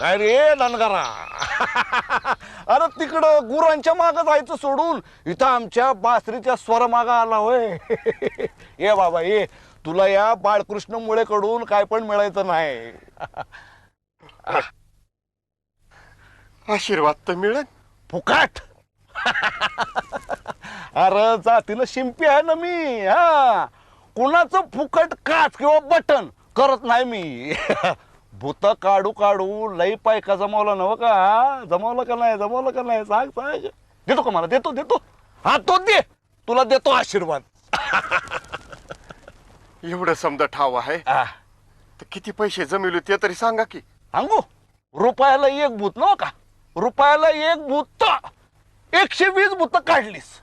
अरे ननगारा अरे तिकडं गुरांच्या मागं जायचं सोडून इथं आमच्या बासरीच्या स्वर मागं आला होय. ये बाबा ये, तुला या बाळकृष्ण मुळेकडून काय पण मिळायचं नाही. आशीर्वाद तर मिळेल फुकाट. अरे जातीनं शिंपी आहे ना मी. हा, कुणाचं फुकट काच किंवा बटन करत नाही मी. भूत काढू काढू लई पायका जमवला नव का? जमवलं का नाही? जमवलं का नाही? सांग सांग. देतो का मला? देतो देतो. हा तो दे, तुला देतो आशीर्वाद. एवढं समजा ठाव आहे तर किती पैसे जमिले ते तरी सांगा की. सांगू? रुपयाला एक भूत नव का? रुपयाला एक भूत 120 भूत काढलीस.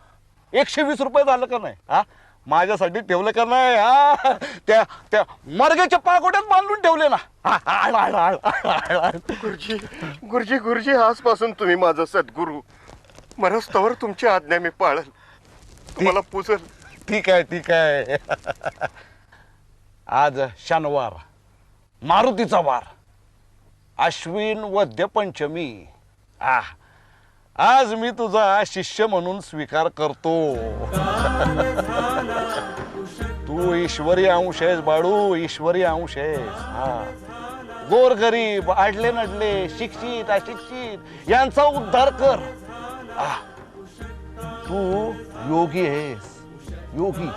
120 रुपये झालं का नाही? हा, माझ्यासाठी ठेवलं का नाही? हा, त्या त्या मर्ग्याच्या पाकोट्यात बांधून ठेवले ना. गुरुजी गुरुजी गुरुजी, आजपासून तुम्ही माझा सद्गुरू. मरस्तवर तुमची आज्ञा मी पाळल, तुम्हाला पूजल. ठीक आहे ठीक आहे. आज शनिवार, मारुतीचा वार, अश्विन वद्य पंचमी. आज मी तुझा शिष्य म्हणून स्वीकार करतो. तू ईश्वरी अंश आहेस बाळू, ईश्वरी अंश आहेस. हा, गोरगरीब, आडले नडले, शिक्षित अशिक्षित यांचा उद्धार कर. तू योगी आहेस, योगी.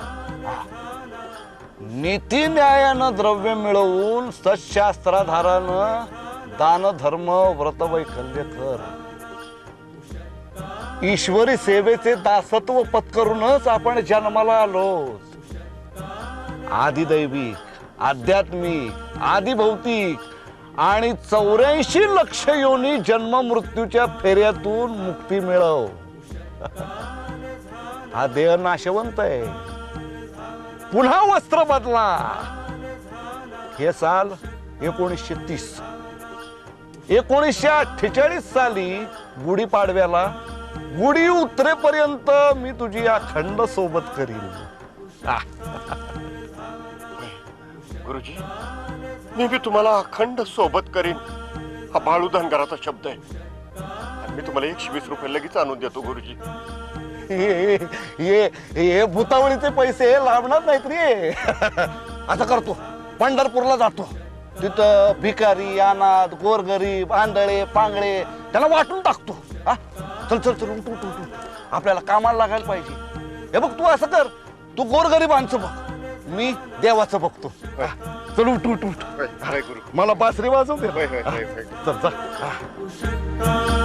नीती न्यायानं द्रव्य मिळवून सत्शास्त्राधारानं दान धर्म व्रत वैकल्य कर. ईश्वरी सेवेचे दासत्व पत्करूनच आपण जन्माला आलो. आदिदैविक, आध्यात्मिक, आदिभौतिक आणि 84 लक्ष योनी जन्म मृत्यूच्या फेऱ्यातून मुक्ती मिळव. हा देह नाशवंत आहे. पुन्हा वस्त्र बदला. हे साल 1930. 1948 साली गुढीपाडव्याला गुढी उतरेपर्यंत मी तुझी अखंड सोबत करील. गुरुजी, मी बी तुम्हाला अखंड सोबत करीन. हा बाळू धनगराचा शब्द आहे. आणि मी तुम्हाला 120 रुपये लगेच आणून देतो गुरुजी. हे भूतावळीचे पैसे लाभणार नाहीत रे. आता करतो, पंढरपूरला जातो. तिथं भिकारी, अनाथ, गोरगरीब, आंधळे, पांगळे त्यांना वाटून टाकतो. हा, चल चल चल, उठ उठ उठ. आपल्याला कामाला लागायला पाहिजे. हे बघ, तू असं कर, तू गोरगरिबांचं बघ, मी देवाचं बघतो. चल उठ उठ उठ. गुरु, मला बासरी वाजव दे. होय, होय, होय, होय. चल चल.